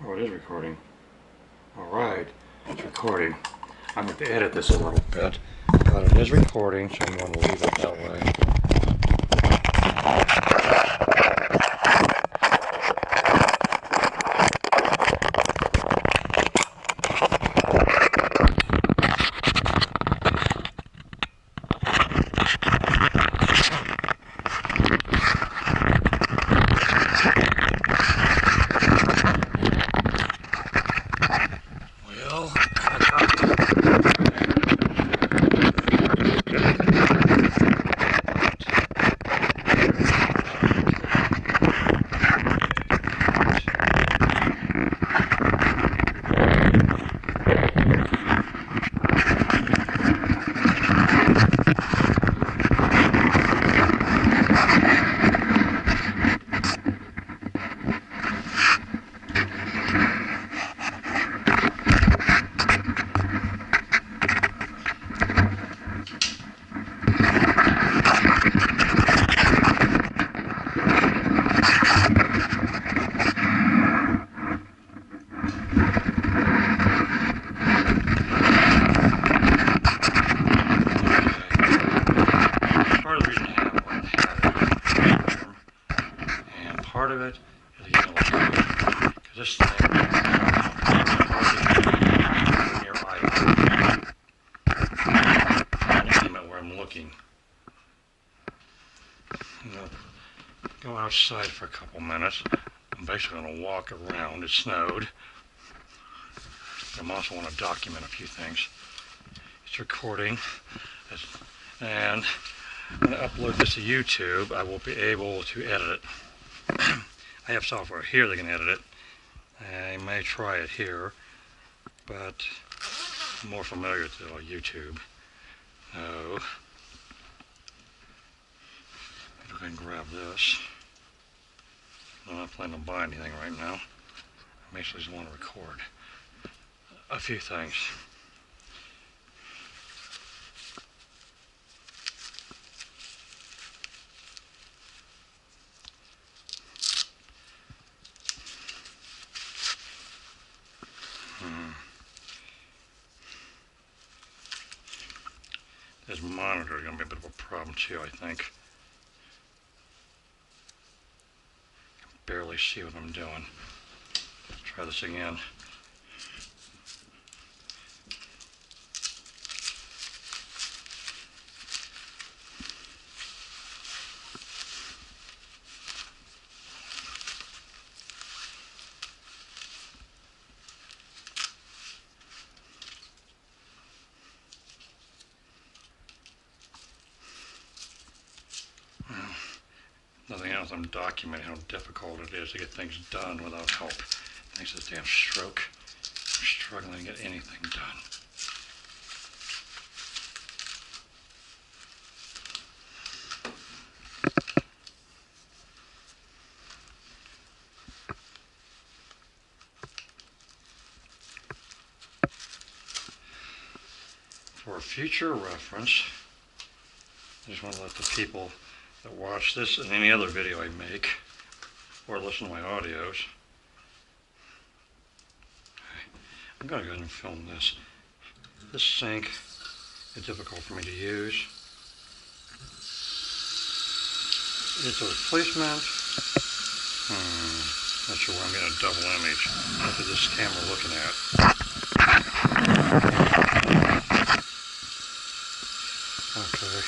Oh, it is recording. Alright, it's recording. I'm going to edit this a little bit, but it is recording, so I'm going to leave it that way. Part of it is getting a little because this thing near eye and where I'm looking. Go outside for a couple minutes. I'm basically going to walk around. It snowed. I also want to document a few things. It's recording, and I'm going to upload this to YouTube. I will be able to edit it. I have software here that can edit it. I may try it here, but I'm more familiar with YouTube. So, if I can grab this. I'm not planning to buy anything right now. I basically just want to record a few things. This monitor is going to be a bit of a problem too, I think. I can barely see what I'm doing. Let's try this again. Nothing else, I'm documenting how difficult it is to get things done without help. Thanks to this damn stroke, I'm struggling to get anything done. For future reference, I just want to let the people that watch this and any other video I make or listen to my audios. I'm going to go ahead and film this. This sink is difficult for me to use. It's a replacement. Not sure where I'm getting a double image. What is this camera looking at? Okay.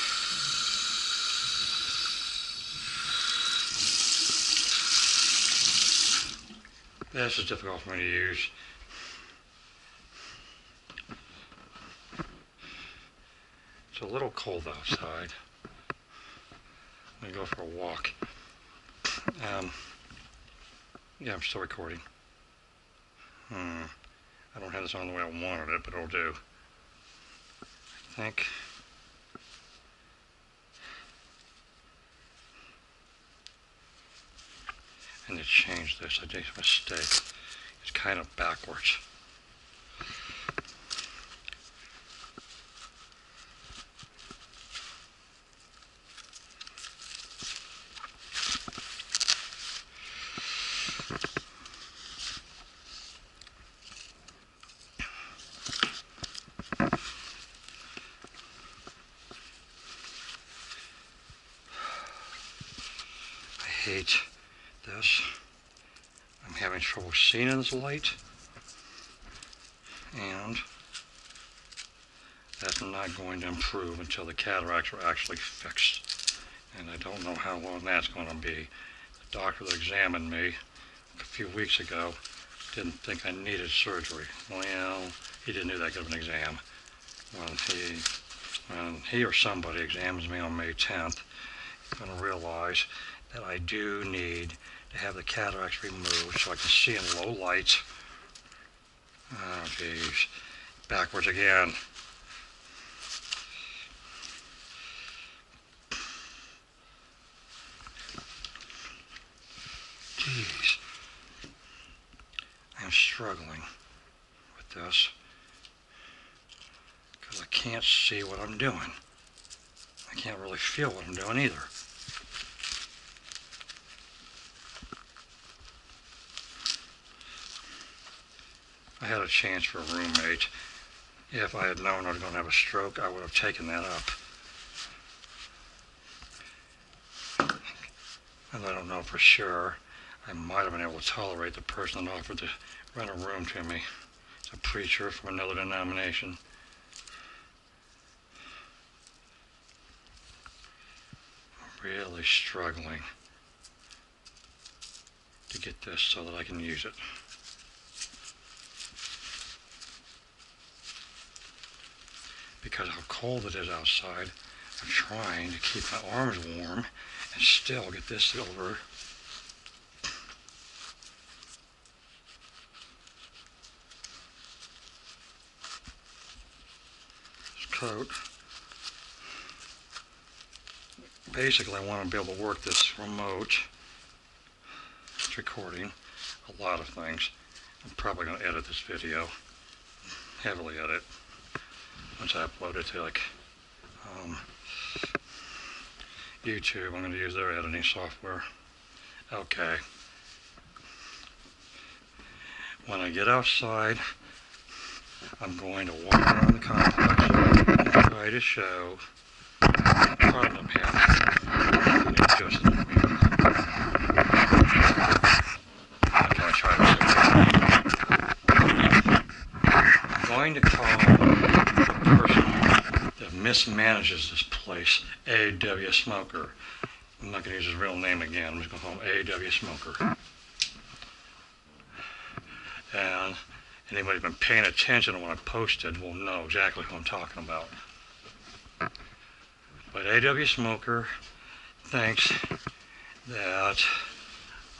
This is difficult for me to use. It's a little cold outside. I'm going to go for a walk. Yeah, I'm still recording. I don't have this on the way I wanted it, but it'll do. I think. I need to change this. I made a mistake. It's kind of backwards. hate this. I'm having trouble seeing in this light, and that's not going to improve until the cataracts are actually fixed. And I don't know how long that's going to be. The doctor that examined me a few weeks ago didn't think I needed surgery. Well, he didn't do that good of an exam. When he or somebody examines me on May 10th, he's going to realize that I do need to have the cataracts removed so I can see in low light. Oh, geez. Backwards again. Jeez. I'm struggling with this because I can't see what I'm doing. I can't really feel what I'm doing either. I had a chance for a roommate. If I had known I was going to have a stroke, I would have taken that up. And I don't know for sure. I might have been able to tolerate the person that offered to rent a room to me. It's a preacher from another denomination. I'm really struggling to get this so that I can use it. Because how cold it is outside, I'm trying to keep my arms warm and still get this over. This coat. Basically, I want to be able to work this remote. It's recording a lot of things. I'm probably going to edit this video, heavily edit, once I upload it to like YouTube. I'm going to use their editing software. Okay. When I get outside, I'm going to walk around the complex and try to show the problem I'm having. Just a minute. I'm going to try this. I'm going to call the person that mismanages this place A.W. Smoker. I'm not going to use his real name again. I'm just going to call him A.W. Smoker. And anybody who's been paying attention to what I posted will know exactly who I'm talking about. But A.W. Smoker thinks that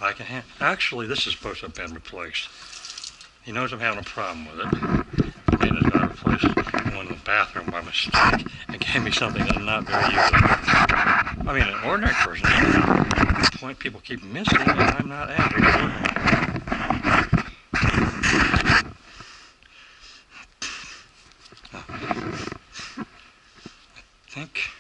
I can handle. Actually, this is supposed to have been replaced. He knows I'm having a problem with it. The maintenance guy replaced one in the bathroom by mistake and gave me something that's not very useful. I mean, an ordinary person, the point people keep missing, and I'm not angry. I think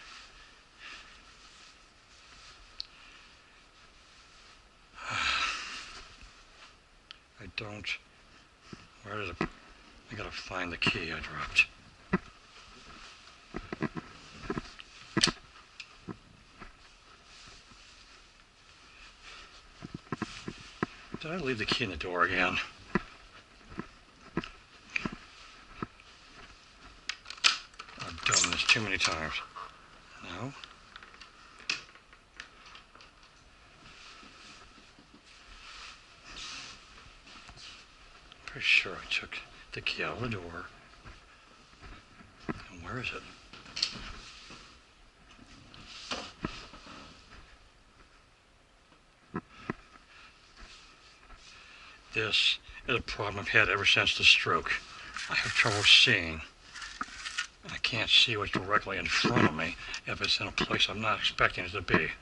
I don't. Where is it? I gotta find the key I dropped. Did I leave the key in the door again? I've done this too many times. No? Pretty sure I took the key out of the door. And where is it? This is a problem I've had ever since the stroke. I have trouble seeing. I can't see what's directly in front of me if it's in a place I'm not expecting it to be.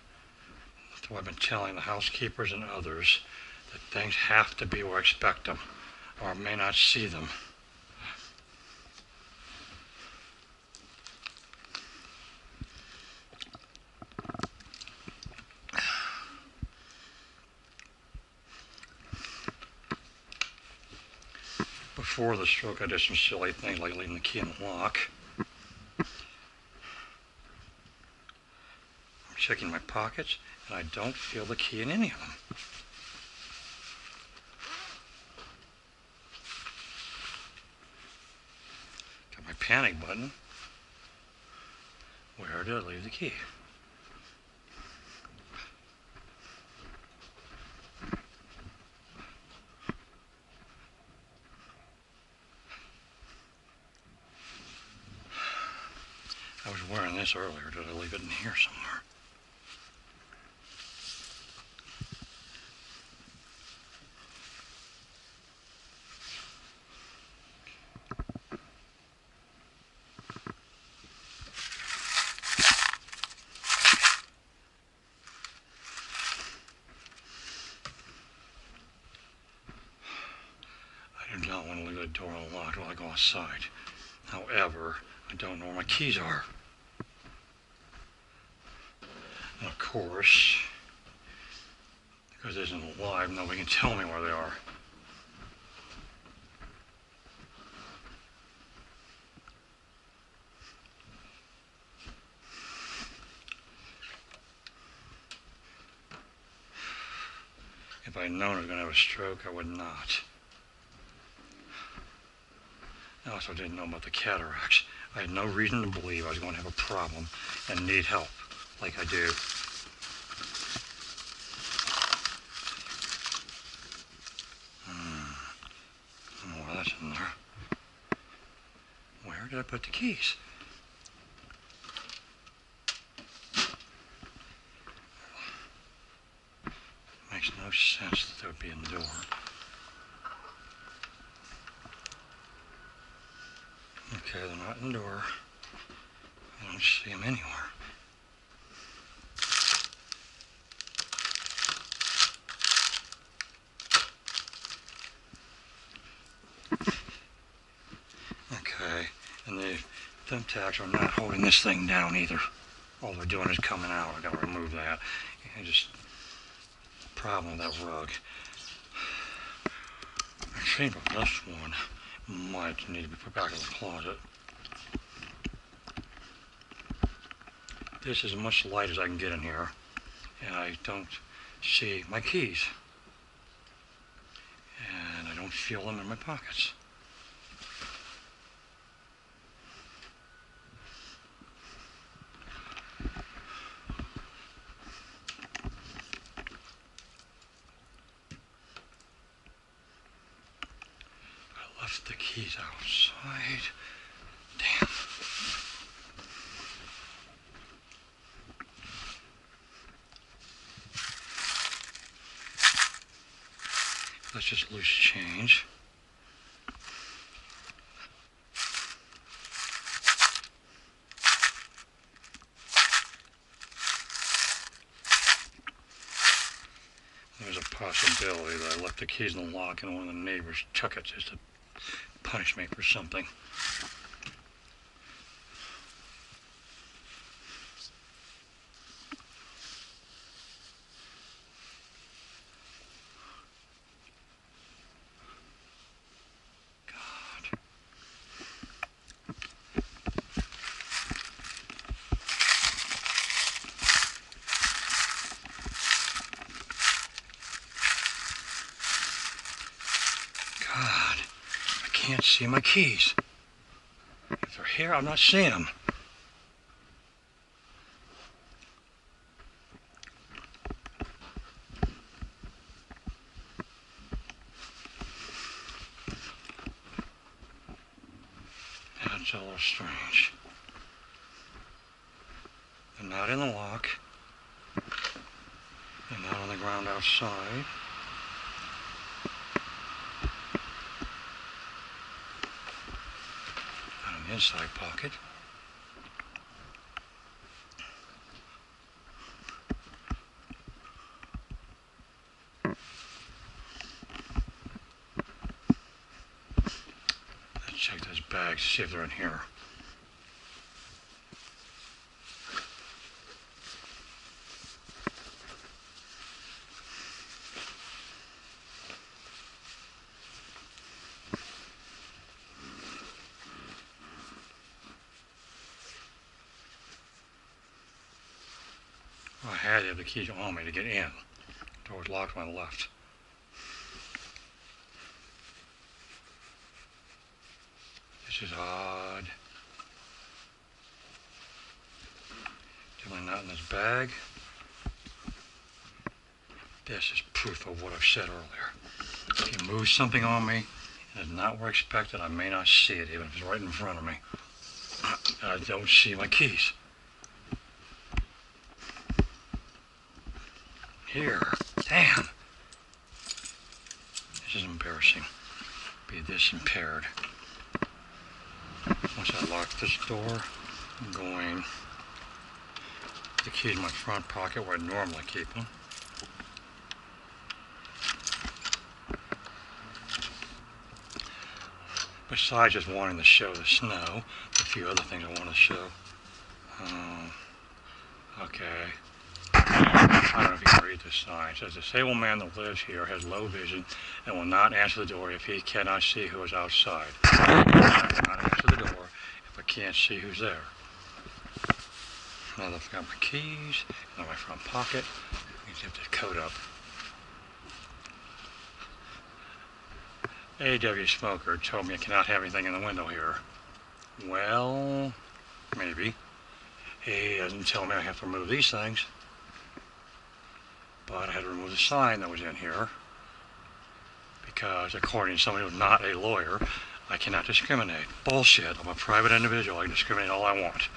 So I've been telling the housekeepers and others that things have to be where I expect them, or I may not see them. Before the stroke, I did some silly things like leaving the key in the lock. I'm checking my pockets, and I don't feel the key in any of them. Got my panic button. Where did I leave the key? I was wearing this earlier. Did I leave it in here somewhere? I do not want to leave the door unlocked while I go outside. However, I don't know where my keys are. And of course, because this isn't live, nobody can tell me where they are. If I had known I was going to have a stroke, I would not. I also didn't know about the cataracts. I had no reason to believe I was going to have a problem and need help, like I do. I don't know why that's in there. Where did I put the keys? Makes no sense that they would be in the door. Okay, they're not in the door. I don't see them anywhere. Okay, and the thumbtacks are not holding this thing down either. All they're doing is coming out. I gotta remove that. And just problem with that rug. I think this one might need to be put back in the closet. This is as much light as I can get in here, and I don't see my keys. And I don't feel them in my pockets. I left the keys outside. Damn. That's just loose change. There's a possibility that I left the keys in the lock and one of the neighbors took it just to punish me for something. God. God. I can't see my keys. If they're here, I'm not seeing them. That's a little strange. They're not in the lock. They're not on the ground outside. Not in the inside pocket. Let's check those bags, see if they're in here. had to have the keys on me to get in. The door was locked on the left. This is odd. Definitely not in this bag. This is proof of what I've said earlier. If he moves something on me and it's not where I expected, I may not see it, even if it's right in front of me. I don't see my keys. Here. Damn. This is embarrassing. Be this impaired. Once I lock this door, I'm going to the keys in my front pocket where I normally keep them. Besides just wanting to show the snow, a few other things I want to show. Okay. I don't know if you can read this sign. It says, disabled man that lives here has low vision and will not answer the door if he cannot see who is outside. I will not answer the door if I can't see who's there. Now I've got my keys in my front pocket. I can zip this coat up. AW Smoker told me I cannot have anything in the window here. Well, maybe. He doesn't tell me I have to remove these things. But I had to remove the sign that was in here because, according to somebody who's not a lawyer, I cannot discriminate. Bullshit. I'm a private individual. I can discriminate all I want.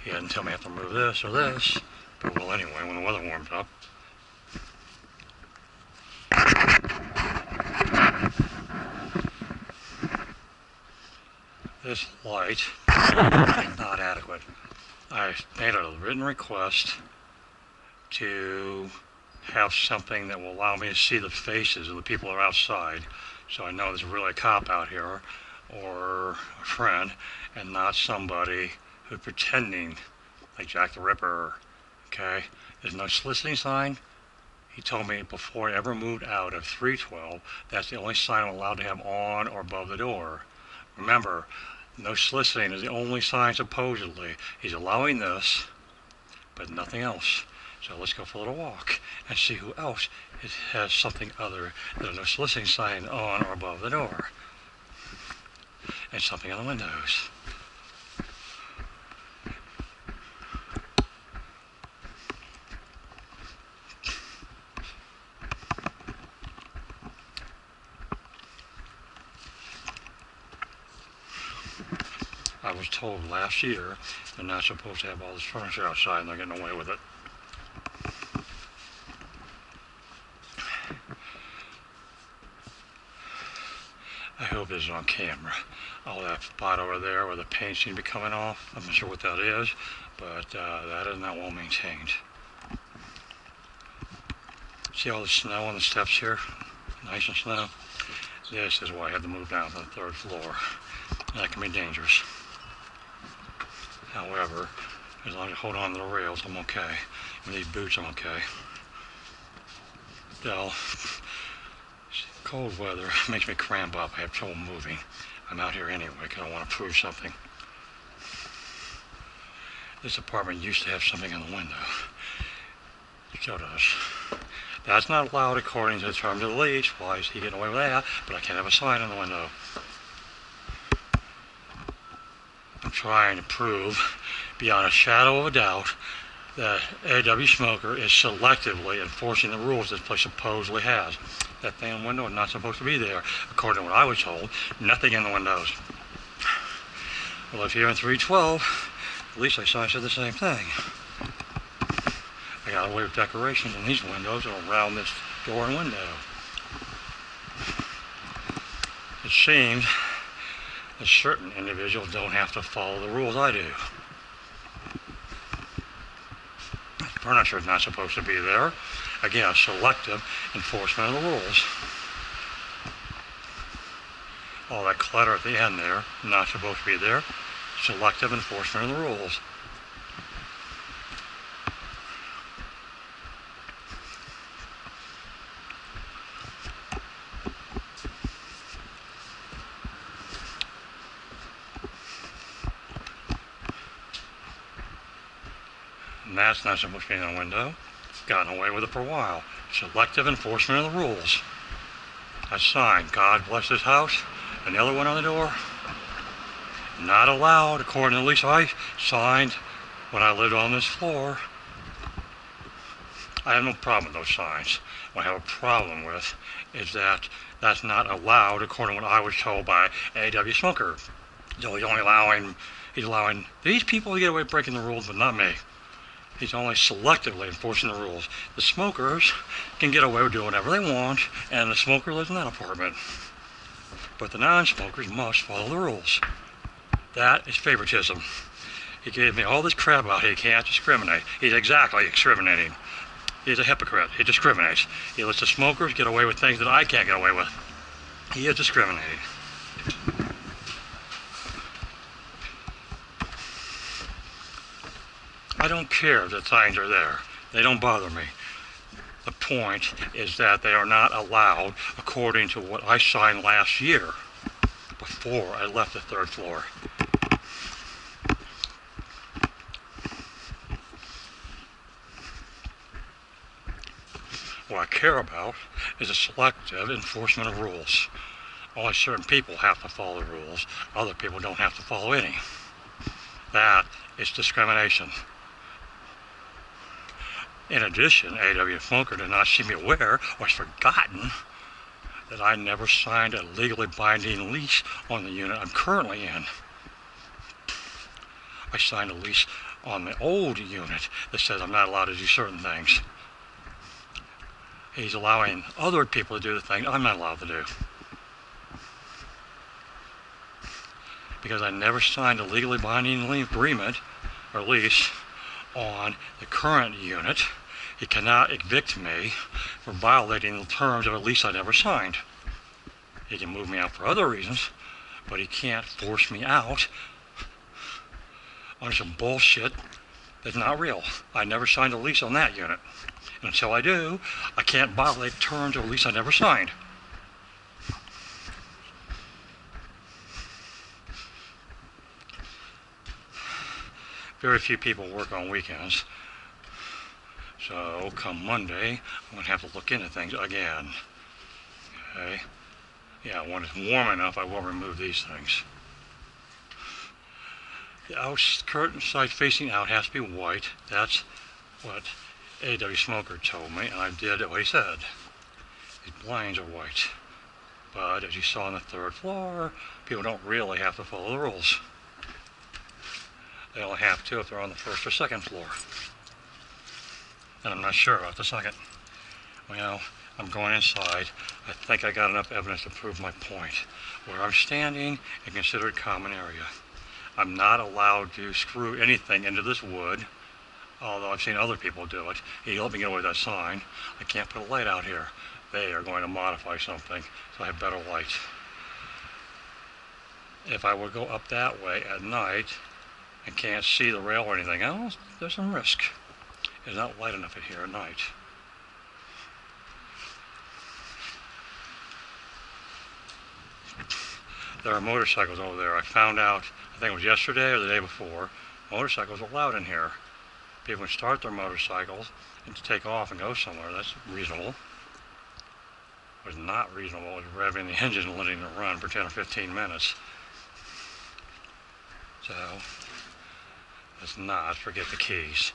He didn't tell me I have to remove this or this, but well, anyway, when the weather warms up. This light is not adequate. I made a written request to have something that will allow me to see the faces of the people that are outside, so I know there's really a cop out here or a friend and not somebody who's pretending like Jack the Ripper. Okay, there's no soliciting sign. He told me before I ever moved out of 312 that's the only sign I'm allowed to have on or above the door. Remember, no soliciting is the only sign supposedly. He's allowing this but nothing else. So let's go for a little walk and see who else has something other than a no soliciting sign on or above the door. And something on the windows. I was told last year they're not supposed to have all this furniture outside and they're getting away with it. I hope this is on camera. All that spot over there where the paint seems to be coming off, I'm not sure what that is, but that is not well maintained. See all the snow on the steps here? Nice and snow. This is why I had to move down to the 3rd floor. That can be dangerous. However, as long as I hold on to the rails, I'm okay. With these boots, I'm okay. Still, cold weather makes me cramp up. I have trouble moving. I'm out here anyway because I want to prove something. This apartment used to have something in the window. It still does. That's not allowed according to the terms of the lease. Why is he getting away with that? But I can't have a sign in the window. I'm trying to prove beyond a shadow of a doubt that AW Smoker is selectively enforcing the rules this place supposedly has. That thing in the window is not supposed to be there. According to what I was told, nothing in the windows. I live here in 312. At least I said the same thing. I got away with decorations in these windows and around this door and window. It seems that certain individuals don't have to follow the rules I do. Furniture is not supposed to be there. Again, selective enforcement of the rules. All that clutter at the end there, not supposed to be there. Selective enforcement of the rules. And that's not supposed to be in the window. Gotten away with it for a while. Selective enforcement of the rules. A sign, God bless this house. Another one on the door. Not allowed, according to the lease I signed when I lived on this floor. I have no problem with those signs. What I have a problem with is that that's not allowed according to what I was told by A.W. Smoker. So he's allowing these people to get away with breaking the rules, but not me. He's only selectively enforcing the rules. The smokers can get away with doing whatever they want, and the smoker lives in that apartment. But the non-smokers must follow the rules. That is favoritism. He gave me all this crap about he can't discriminate. He's exactly discriminating. He's a hypocrite. He discriminates. He lets the smokers get away with things that I can't get away with. He is discriminating. I don't care if the signs are there. They don't bother me. The point is that they are not allowed according to what I signed last year before I left the third floor. What I care about is a selective enforcement of rules. Only certain people have to follow the rules. Other people don't have to follow any. That is discrimination. In addition, A.W. Smoker did not seem aware or has forgotten that I never signed a legally binding lease on the unit I'm currently in. I signed a lease on the old unit that says I'm not allowed to do certain things. He's allowing other people to do the things I'm not allowed to do. Because I never signed a legally binding agreement or lease on the current unit, he cannot evict me for violating the terms of a lease I never signed. He can move me out for other reasons, but he can't force me out on some bullshit that's not real. I never signed a lease on that unit. And until I do, I can't violate terms of a lease I never signed. Very few people work on weekends. So come Monday, I'm going to have to look into things again. Okay? Yeah, when it's warm enough, I will remove these things. The curtain side facing out has to be white. That's what A.W. Smoker told me, and I did what he said. These blinds are white. But as you saw on the third floor, people don't really have to follow the rules. They only have to if they're on the first or second floor. And I'm not sure about the second. Well, I'm going inside. I think I got enough evidence to prove my point. Where I'm standing is considered common area. I'm not allowed to screw anything into this wood, although I've seen other people do it. He let me get away with that sign. I can't put a light out here. They are going to modify something, so I have better light. If I would go up that way at night, and can't see the rail or anything else, there's some risk. It's not light enough in here at night. There are motorcycles over there. I found out, I think it was yesterday or the day before, motorcycles are allowed in here. People can start their motorcycles and to take off and go somewhere. That's reasonable. What's not reasonable is revving the engine and letting it run for 10 or 15 minutes. So, let's not forget the keys.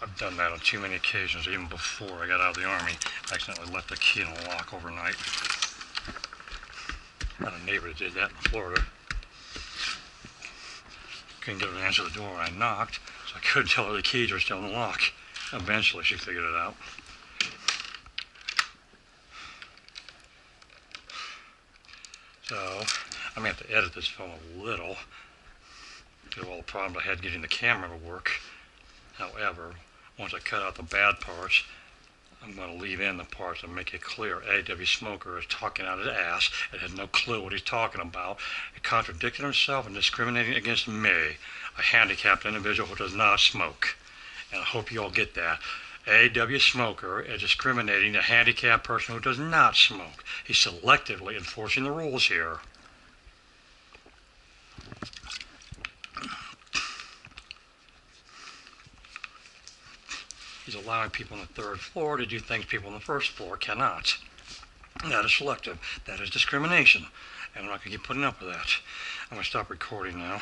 I've done that on too many occasions. Even before I got out of the Army, I accidentally left the key in the lock overnight. I had a neighbor that did that in Florida. Couldn't get her to answer the door when I knocked, so I couldn't tell her the keys were still in the lock. Eventually she figured it out. So, I'm going to have to edit this film a little, because of all the problems I had getting the camera to work. However, once I cut out the bad parts, I'm going to leave in the parts that make it clear A.W. Smoker is talking out his ass and has no clue what he's talking about. He contradicted himself and discriminating against me, a handicapped individual who does not smoke. And I hope you all get that. A.W. Smoker is discriminating a handicapped person who does not smoke. He's selectively enforcing the rules here. He's allowing people on the third floor to do things people on the first floor cannot. That is selective. That is discrimination. And I'm not going to keep putting up with that. I'm going to stop recording now.